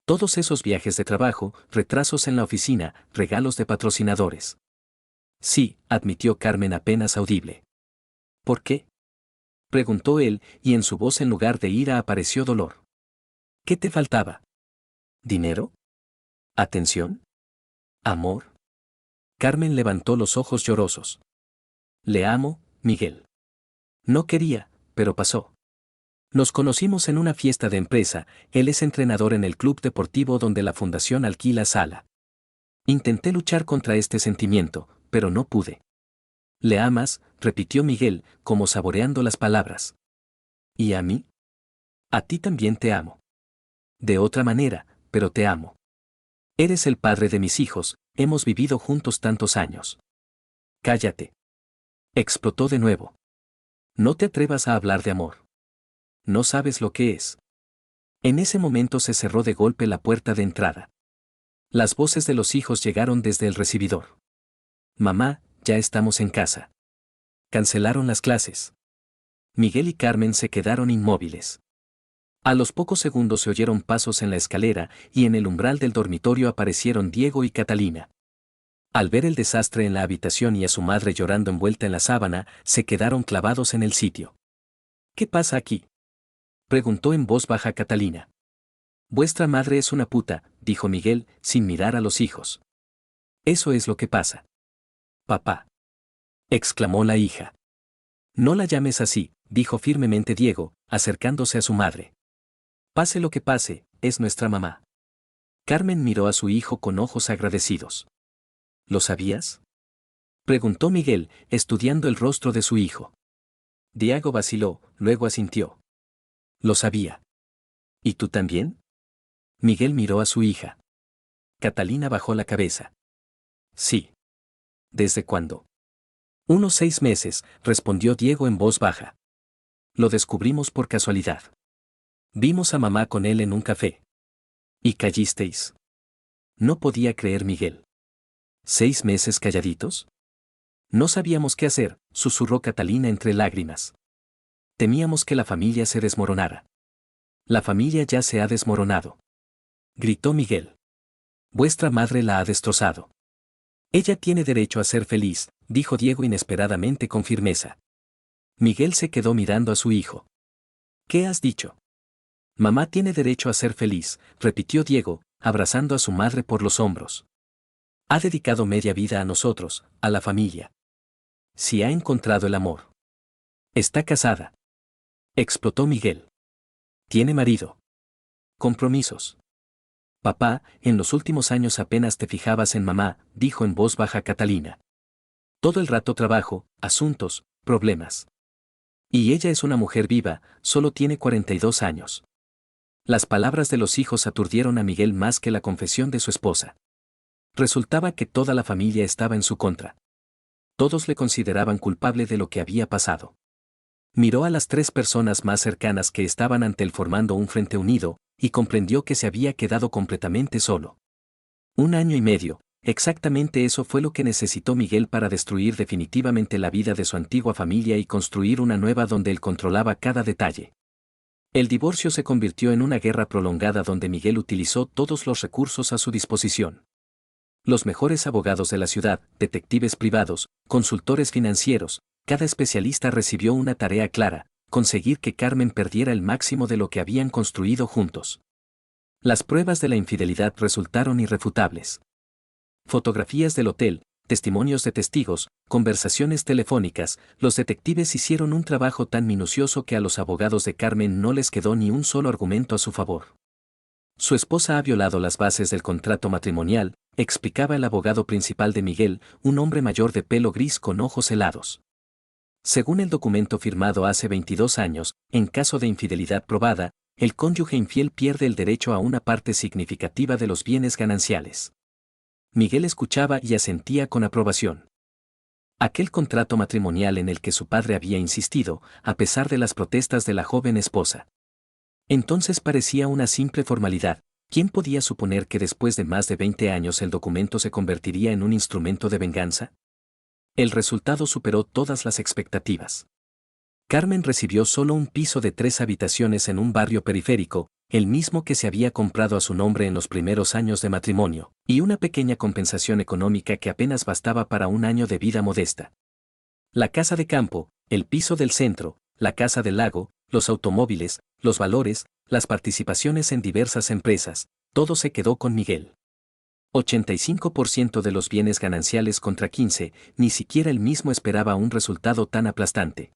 Todos esos viajes de trabajo, retrasos en la oficina, regalos de patrocinadores. Sí, admitió Carmen apenas audible. ¿Por qué? Preguntó él, y en su voz en lugar de ira apareció dolor. ¿Qué te faltaba? ¿Dinero? ¿Atención? ¿Amor? Carmen levantó los ojos llorosos. Le amo, Miguel. No quería, pero pasó. Nos conocimos en una fiesta de empresa, él es entrenador en el club deportivo donde la fundación alquila sala. Intenté luchar contra este sentimiento, pero no pude. ¿Le amas?, repitió Miguel, como saboreando las palabras. ¿Y a mí? A ti también te amo. De otra manera, pero te amo. Eres el padre de mis hijos, hemos vivido juntos tantos años. Cállate. Explotó de nuevo. No te atrevas a hablar de amor. No sabes lo que es. En ese momento se cerró de golpe la puerta de entrada. Las voces de los hijos llegaron desde el recibidor. Mamá, ya estamos en casa. Cancelaron las clases. Miguel y Carmen se quedaron inmóviles. A los pocos segundos se oyeron pasos en la escalera y en el umbral del dormitorio aparecieron Diego y Catalina. Al ver el desastre en la habitación y a su madre llorando envuelta en la sábana, se quedaron clavados en el sitio. ¿Qué pasa aquí?, preguntó en voz baja Catalina. Vuestra madre es una puta, dijo Miguel, sin mirar a los hijos. Eso es lo que pasa. Papá, exclamó la hija. No la llames así, dijo firmemente Diego, acercándose a su madre. Pase lo que pase, es nuestra mamá. Carmen miró a su hijo con ojos agradecidos. ¿Lo sabías?, preguntó Miguel, estudiando el rostro de su hijo. Diego vaciló, luego asintió. Lo sabía. ¿Y tú también? Miguel miró a su hija. Catalina bajó la cabeza. Sí. ¿Desde cuándo? Unos 6 meses, respondió Diego en voz baja. Lo descubrimos por casualidad. Vimos a mamá con él en un café. ¿Y callasteis? No podía creer Miguel. ¿6 meses calladitos? No sabíamos qué hacer, susurró Catalina entre lágrimas. Temíamos que la familia se desmoronara. La familia ya se ha desmoronado. Gritó Miguel. Vuestra madre la ha destrozado. Ella tiene derecho a ser feliz, dijo Diego inesperadamente con firmeza. Miguel se quedó mirando a su hijo. ¿Qué has dicho? Mamá tiene derecho a ser feliz, repitió Diego, abrazando a su madre por los hombros. Ha dedicado media vida a nosotros, a la familia. Si ha encontrado el amor. Está casada. Explotó Miguel. Tiene marido. Compromisos. Papá, en los últimos años apenas te fijabas en mamá, dijo en voz baja Catalina. Todo el rato trabajo, asuntos, problemas. Y ella es una mujer viva, solo tiene 42 años. Las palabras de los hijos aturdieron a Miguel más que la confesión de su esposa. Resultaba que toda la familia estaba en su contra. Todos le consideraban culpable de lo que había pasado. Miró a las 3 personas más cercanas que estaban ante él formando un frente unido, y comprendió que se había quedado completamente solo. 1 año y medio, exactamente eso fue lo que necesitó Miguel para destruir definitivamente la vida de su antigua familia y construir una nueva donde él controlaba cada detalle. El divorcio se convirtió en una guerra prolongada donde Miguel utilizó todos los recursos a su disposición. Los mejores abogados de la ciudad, detectives privados, consultores financieros, cada especialista recibió una tarea clara: conseguir que Carmen perdiera el máximo de lo que habían construido juntos. Las pruebas de la infidelidad resultaron irrefutables. Fotografías del hotel, testimonios de testigos, conversaciones telefónicas, los detectives hicieron un trabajo tan minucioso que a los abogados de Carmen no les quedó ni un solo argumento a su favor. Su esposa ha violado las bases del contrato matrimonial, explicaba el abogado principal de Miguel, un hombre mayor de pelo gris con ojos helados. Según el documento firmado hace 22 años, en caso de infidelidad probada, el cónyuge infiel pierde el derecho a una parte significativa de los bienes gananciales. Miguel escuchaba y asentía con aprobación. Aquel contrato matrimonial en el que su padre había insistido, a pesar de las protestas de la joven esposa. Entonces parecía una simple formalidad. ¿Quién podía suponer que después de más de 20 años el documento se convertiría en un instrumento de venganza? El resultado superó todas las expectativas. Carmen recibió solo un piso de 3 habitaciones en un barrio periférico, el mismo que se había comprado a su nombre en los primeros años de matrimonio, y una pequeña compensación económica que apenas bastaba para un año de vida modesta. La casa de campo, el piso del centro, la casa del lago, los automóviles, los valores, las participaciones en diversas empresas, todo se quedó con Miguel. 85% de los bienes gananciales contra 15, ni siquiera él mismo esperaba un resultado tan aplastante.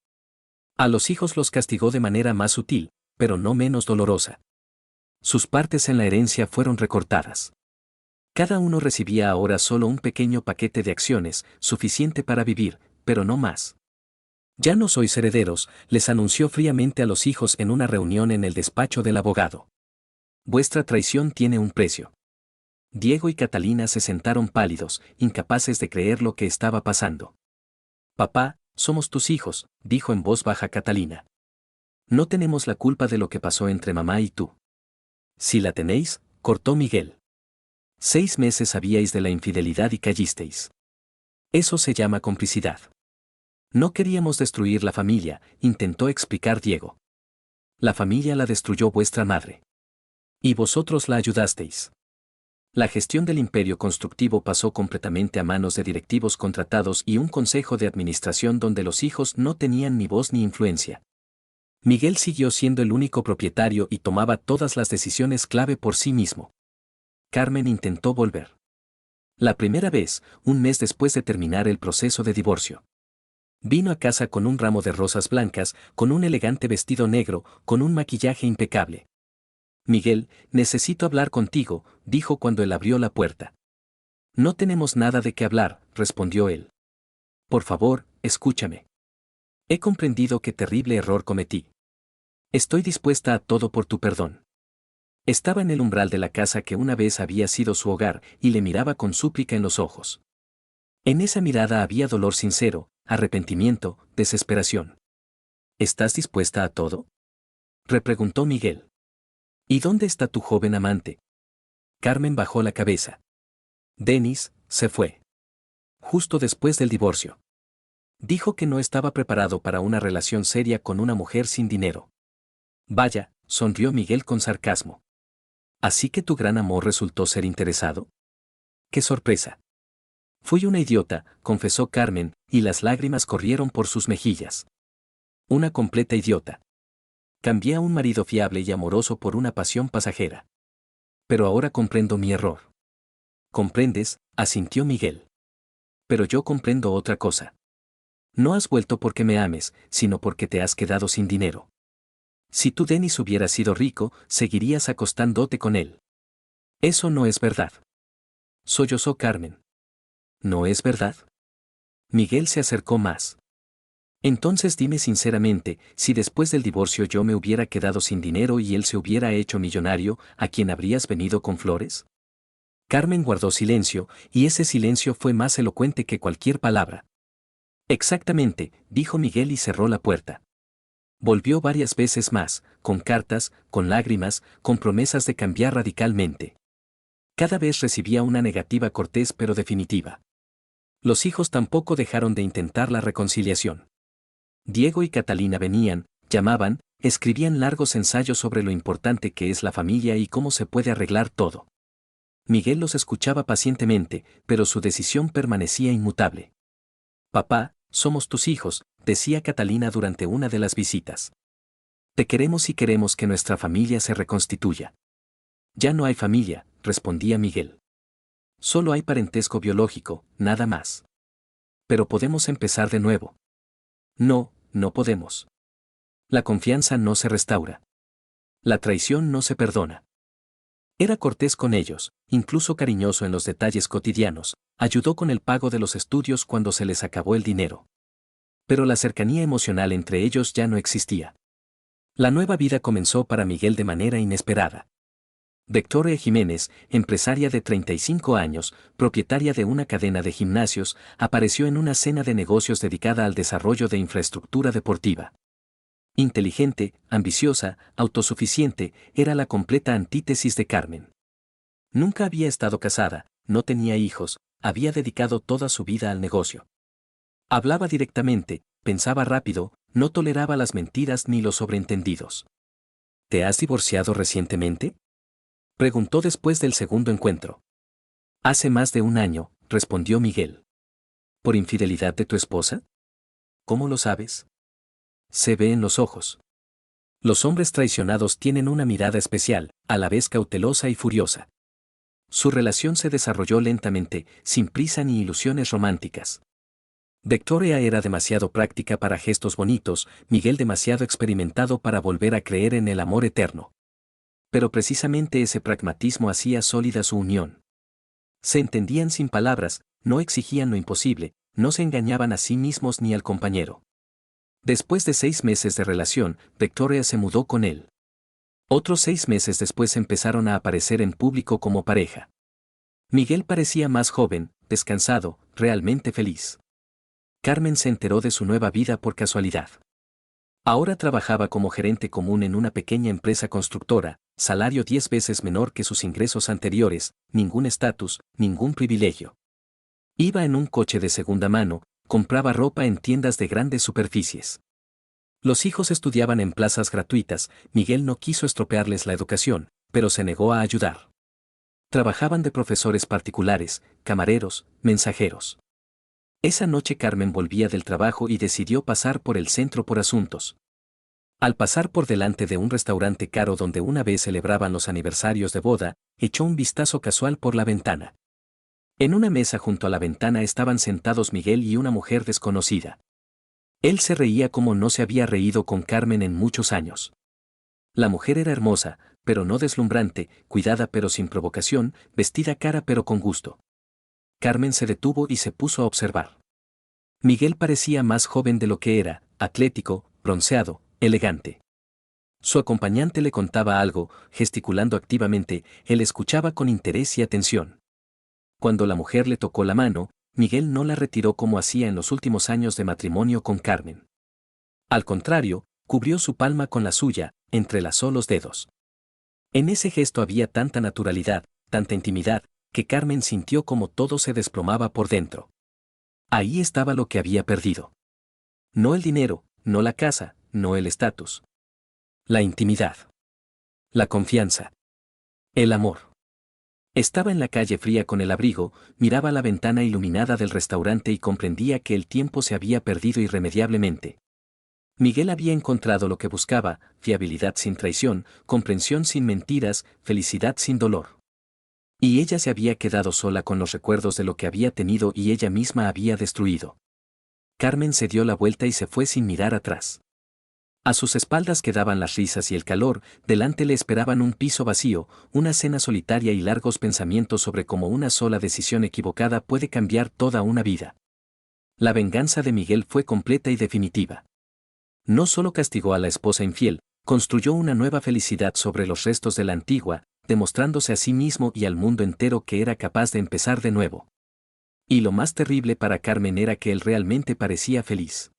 A los hijos los castigó de manera más sutil, pero no menos dolorosa. Sus partes en la herencia fueron recortadas. Cada uno recibía ahora solo un pequeño paquete de acciones, suficiente para vivir, pero no más. Ya no sois herederos, les anunció fríamente a los hijos en una reunión en el despacho del abogado. Vuestra traición tiene un precio. Diego y Catalina se sentaron pálidos, incapaces de creer lo que estaba pasando. Papá, somos tus hijos, dijo en voz baja Catalina. No tenemos la culpa de lo que pasó entre mamá y tú. Si la tenéis, cortó Miguel. 6 meses sabíais de la infidelidad y callisteis. Eso se llama complicidad. No queríamos destruir la familia, intentó explicar Diego. La familia la destruyó vuestra madre. Y vosotros la ayudasteis. La gestión del imperio constructivo pasó completamente a manos de directivos contratados y un consejo de administración donde los hijos no tenían ni voz ni influencia. Miguel siguió siendo el único propietario y tomaba todas las decisiones clave por sí mismo. Carmen intentó volver. La primera vez, un mes después de terminar el proceso de divorcio. Vino a casa con un ramo de rosas blancas, con un elegante vestido negro, con un maquillaje impecable. Miguel, necesito hablar contigo, dijo cuando él abrió la puerta. No tenemos nada de qué hablar, respondió él. Por favor, escúchame. He comprendido qué terrible error cometí. Estoy dispuesta a todo por tu perdón. Estaba en el umbral de la casa que una vez había sido su hogar y le miraba con súplica en los ojos. En esa mirada había dolor sincero, arrepentimiento, desesperación. ¿Estás dispuesta a todo?, repreguntó Miguel. ¿Y dónde está tu joven amante? Carmen bajó la cabeza. Denis se fue. Justo después del divorcio. Dijo que no estaba preparado para una relación seria con una mujer sin dinero. Vaya, sonrió Miguel con sarcasmo. ¿Así que tu gran amor resultó ser interesado? ¡Qué sorpresa! Fui una idiota, confesó Carmen, y las lágrimas corrieron por sus mejillas. Una completa idiota. Cambié a un marido fiable y amoroso por una pasión pasajera. Pero ahora comprendo mi error. ¿Comprendes?, asintió Miguel. Pero yo comprendo otra cosa. No has vuelto porque me ames, sino porque te has quedado sin dinero. Si tú, Denis, hubieras sido rico, seguirías acostándote con él. Eso no es verdad. Sollozó Carmen. ¿No es verdad? Miguel se acercó más. Entonces dime sinceramente, si después del divorcio yo me hubiera quedado sin dinero y él se hubiera hecho millonario, ¿a quién habrías venido con flores? Carmen guardó silencio, y ese silencio fue más elocuente que cualquier palabra. Exactamente, dijo Miguel y cerró la puerta. Volvió varias veces más, con cartas, con lágrimas, con promesas de cambiar radicalmente. Cada vez recibía una negativa cortés pero definitiva. Los hijos tampoco dejaron de intentar la reconciliación. Diego y Catalina venían, llamaban, escribían largos ensayos sobre lo importante que es la familia y cómo se puede arreglar todo. Miguel los escuchaba pacientemente, pero su decisión permanecía inmutable. Papá, somos tus hijos, decía Catalina durante una de las visitas. Te queremos y queremos que nuestra familia se reconstituya. Ya no hay familia, respondía Miguel. Solo hay parentesco biológico, nada más. Pero podemos empezar de nuevo. No, no podemos. La confianza no se restaura. La traición no se perdona. Era cortés con ellos, incluso cariñoso en los detalles cotidianos, ayudó con el pago de los estudios cuando se les acabó el dinero. Pero la cercanía emocional entre ellos ya no existía. La nueva vida comenzó para Miguel de manera inesperada. Victoria Jiménez, empresaria de 35 años, propietaria de una cadena de gimnasios, apareció en una cena de negocios dedicada al desarrollo de infraestructura deportiva. Inteligente, ambiciosa, autosuficiente, era la completa antítesis de Carmen. Nunca había estado casada, no tenía hijos, había dedicado toda su vida al negocio. Hablaba directamente, pensaba rápido, no toleraba las mentiras ni los sobreentendidos. ¿Te has divorciado recientemente?, preguntó después del segundo encuentro. Hace más de un año, respondió Miguel. ¿Por infidelidad de tu esposa? ¿Cómo lo sabes? Se ve en los ojos. Los hombres traicionados tienen una mirada especial, a la vez cautelosa y furiosa. Su relación se desarrolló lentamente, sin prisa ni ilusiones románticas. Victoria era demasiado práctica para gestos bonitos, Miguel demasiado experimentado para volver a creer en el amor eterno. Pero precisamente ese pragmatismo hacía sólida su unión. Se entendían sin palabras, no exigían lo imposible, no se engañaban a sí mismos ni al compañero. Después de 6 meses de relación, Victoria se mudó con él. Otros 6 meses después empezaron a aparecer en público como pareja. Miguel parecía más joven, descansado, realmente feliz. Carmen se enteró de su nueva vida por casualidad. Ahora trabajaba como gerente común en una pequeña empresa constructora, salario 10 veces menor que sus ingresos anteriores, ningún estatus, ningún privilegio. Iba en un coche de segunda mano, compraba ropa en tiendas de grandes superficies. Los hijos estudiaban en plazas gratuitas, Miguel no quiso estropearles la educación, pero se negó a ayudar. Trabajaban de profesores particulares, camareros, mensajeros. Esa noche Carmen volvía del trabajo y decidió pasar por el centro por asuntos. Al pasar por delante de un restaurante caro donde una vez celebraban los aniversarios de boda, echó un vistazo casual por la ventana. En una mesa junto a la ventana estaban sentados Miguel y una mujer desconocida. Él se reía como no se había reído con Carmen en muchos años. La mujer era hermosa, pero no deslumbrante, cuidada pero sin provocación, vestida cara pero con gusto. Carmen se detuvo y se puso a observar. Miguel parecía más joven de lo que era, atlético, bronceado, elegante. Su acompañante le contaba algo, gesticulando activamente, él escuchaba con interés y atención. Cuando la mujer le tocó la mano, Miguel no la retiró como hacía en los últimos años de matrimonio con Carmen. Al contrario, cubrió su palma con la suya, entrelazó los dedos. En ese gesto había tanta naturalidad, tanta intimidad, que Carmen sintió como todo se desplomaba por dentro. Ahí estaba lo que había perdido. No el dinero, no la casa, no el estatus. La intimidad. La confianza. El amor. Estaba en la calle fría con el abrigo, miraba la ventana iluminada del restaurante y comprendía que el tiempo se había perdido irremediablemente. Miguel había encontrado lo que buscaba, fiabilidad sin traición, comprensión sin mentiras, felicidad sin dolor. Y ella se había quedado sola con los recuerdos de lo que había tenido y ella misma había destruido. Carmen se dio la vuelta y se fue sin mirar atrás. A sus espaldas quedaban las risas y el calor, delante le esperaban un piso vacío, una cena solitaria y largos pensamientos sobre cómo una sola decisión equivocada puede cambiar toda una vida. La venganza de Miguel fue completa y definitiva. No solo castigó a la esposa infiel, construyó una nueva felicidad sobre los restos de la antigua, demostrándose a sí mismo y al mundo entero que era capaz de empezar de nuevo. Y lo más terrible para Carmen era que él realmente parecía feliz.